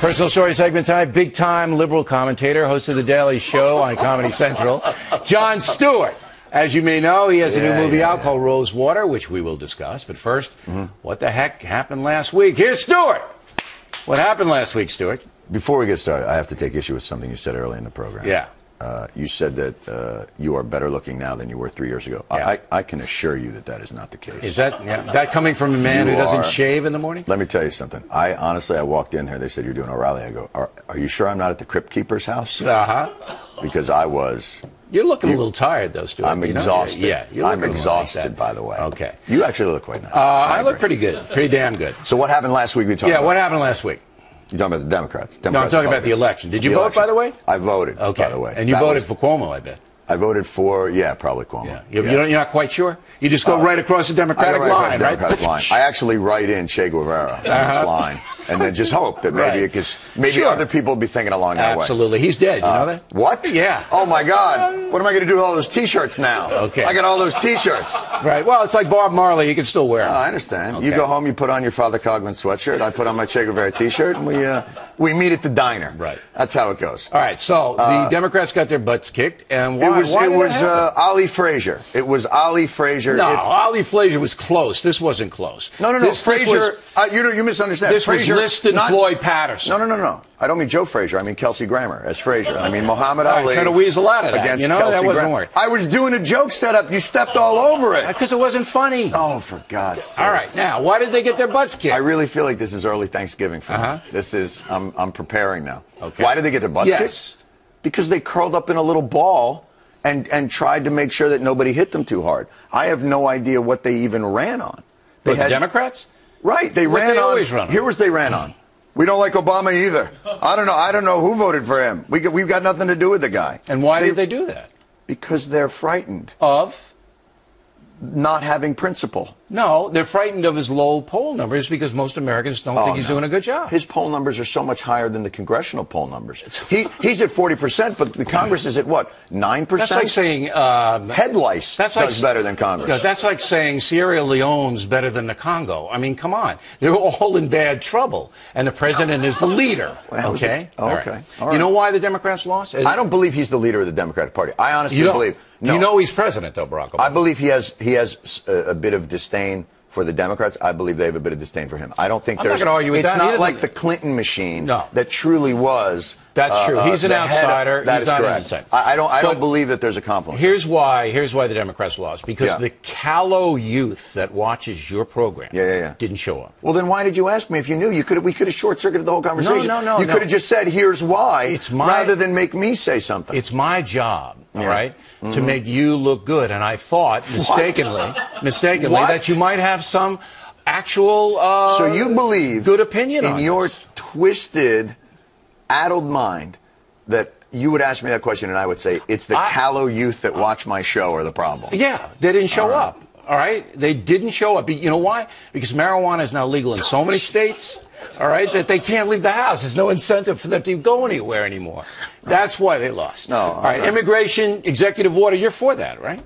Personal story segment time. Big-time liberal commentator, host of The Daily Show on Comedy Central, Jon Stewart. As you may know, he has a new movie out called Rosewater, which we will discuss. But first, what the heck happened last week? Here's Stewart. What happened last week, Stewart? Before we get started, I have to take issue with something you said earlier in the program. Yeah. You said that you are better looking now than you were 3 years ago. Yeah. I can assure you that that is not the case. Is that coming from a man who doesn't shave in the morning? Let me tell you something. Honestly, I walked in here. They said, you're doing a rally. I go, are you sure I'm not at the Crypt Keeper's house? Uh-huh. Because I was. You're looking a little tired, though, Stuart. I'm exhausted. Yeah, I'm exhausted, by the way. Okay. You actually look quite nice. I look pretty good. Pretty damn good. So what happened last week? What happened last week? You're talking about the Democrats. No, I'm talking about the election. Did you vote, by the way? I voted, by the way. And you voted for Cuomo, I bet. I voted for, probably Cuomo. Yeah. You're not quite sure? You just go right across the Democratic line, right? I actually write in Che Guevara on this line, and then just hope that maybe other people will be thinking along that way. Absolutely. He's dead. You know that? What? Yeah. Oh, my God. What am I going to do with all those T-shirts now? Okay. I got all those T-shirts. Right. Well, it's like Bob Marley. You can still wear them. I understand. Okay. You go home, you put on your Father Coughlin sweatshirt. I put on my Che Guevara T-shirt, and we meet at the diner. Right. That's how it goes. All right. So the Democrats got their butts kicked, and why? It was Ali Frazier. It was Ali Frazier. No, Ali Frazier was close. This wasn't close. No. Frazier. You misunderstand. This Frazier, was Liston Floyd Patterson. No. I don't mean Joe Frazier. I mean Kelsey Grammer as Frazier. I mean Muhammad Ali. Trying to weasel out of that. Against Kelsey that wasn't working. I was doing a joke setup. You stepped all over it. Because it wasn't funny. Oh, for God's sake. All right. Now, why did they get their butts kicked? I really feel like this is early Thanksgiving for me. This is, I'm preparing now. Okay. Why did they get their butts kicked? Because they curled up in a little ball and tried to make sure that nobody hit them too hard. I have no idea what they even ran on. The Democrats? Right. They ran on. Always run on. Here was they ran on. We don't like Obama either. I don't know who voted for him. We've got nothing to do with the guy. And why did they do that? Because they're frightened of not having principle. No, they're frightened of his low poll numbers because most Americans don't think he's doing a good job. His poll numbers are so much higher than the congressional poll numbers. He's at 40%, but the Congress is at what, 9%? That's like saying head lice does better than Congress. You know, that's like saying Sierra Leone's better than the Congo. I mean, come on. They're all in bad trouble, and the president is the leader. Okay? All right. You know why the Democrats lost? I don't believe he's the leader of the Democratic Party. I honestly believe. No. You know he's president, though, Barack Obama. I believe he has a bit of disdain for the Democrats. I believe they have a bit of disdain for him. I don't think I'm not going to argue with it's that. not like the Clinton machine that truly was. That's true. He's an outsider. That is correct. I don't believe that there's a conflict. Here's why the Democrats lost. Because the callow youth that watches your program didn't show up. Well, then why did you ask me if you knew? We could have short-circuited the whole conversation. No. You could have just said, here's why, rather than make me say something. It's my job, all right, to make you look good. And I thought, mistakenly, that you might have some actual so you believe good opinion in your twisted, addled mind that you would ask me that question and I would say it's the callow youth that watch my show are the problem. Yeah, they didn't show up. All right, they didn't show up. You know why? Because marijuana is now legal in so many states. All right, that they can't leave the house. There's no incentive for them to go anywhere anymore. That's why they lost. No, all right, immigration, executive order. You're for that, right?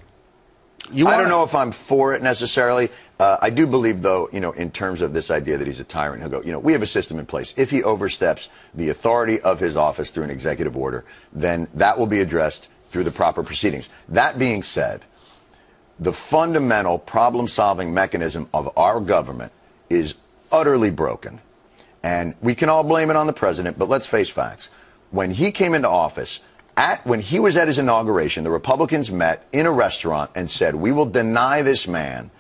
I don't know if I'm for it necessarily. I do believe, though, in terms of this idea that he's a tyrant, he'll go, we have a system in place. If he oversteps the authority of his office through an executive order, then that will be addressed through the proper proceedings. That being said, the fundamental problem-solving mechanism of our government is utterly broken. And we can all blame it on the president, but let's face facts. When he came into office, when he was at his inauguration, the Republicans met in a restaurant and said, we will deny this man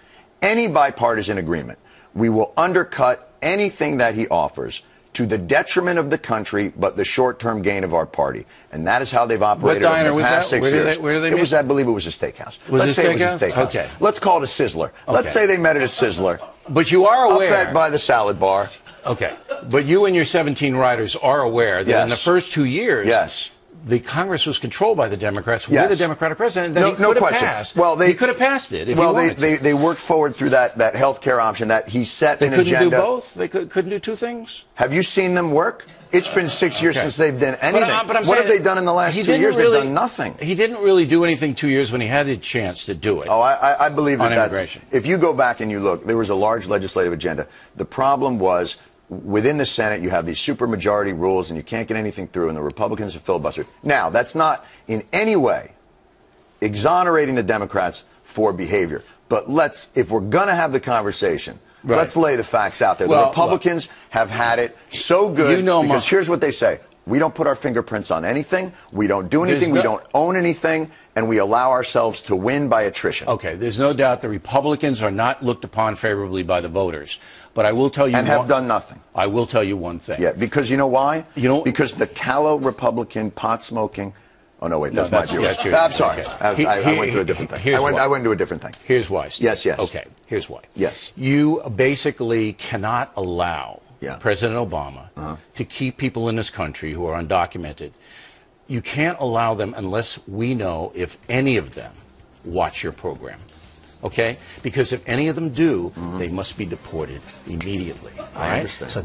any bipartisan agreement. We will undercut anything that he offers to the detriment of the country, but the short-term gain of our party. And that is how they've operated over the past 6 years. Where did they meet? I believe it was a steakhouse. Let's say it was a steakhouse. Okay. Let's call it a Sizzler. Okay. Let's say they met at a Sizzler. But you are aware. Up by the salad bar. Okay. But you and your 17 writers are aware that in the first 2 years, the Congress was controlled by the Democrats with a Democratic president. That he could have passed. Well, he could have passed it if he wanted to. They worked forward through that health care option that he set an agenda. They couldn't do both? They couldn't do two things? Have you seen them work? It's been 6 years since they've done anything. What have they done in the last 2 years? They've done nothing. He didn't really do anything 2 years when he had a chance to do it. Oh, I believe that immigration. If you go back and you look, there was a large legislative agenda. The problem was within the Senate, you have these supermajority rules, and you can't get anything through, and the Republicans are filibustered. Now, that's not in any way exonerating the Democrats for behavior. But if we're going to have the conversation, let's lay the facts out there. Well, the Republicans have had it so good because here's what they say. We don't put our fingerprints on anything. We don't do anything. We don't own anything. And we allow ourselves to win by attrition. Okay, there's no doubt the Republicans are not looked upon favorably by the voters. But I will tell you... And have done nothing. I will tell you one thing. Yeah, because you know why? Because the callow Republican pot-smoking... Oh, no, wait, that's my view. I'm sorry. Okay. I went to a different thing. I went to a different thing. Here's why, Steve. Yes. Okay, here's why. Yes. You basically cannot allow President Obama to keep people in this country who are undocumented. You can't allow them unless we know if any of them watch your program. Okay? Because if any of them do, they must be deported immediately. I understand. So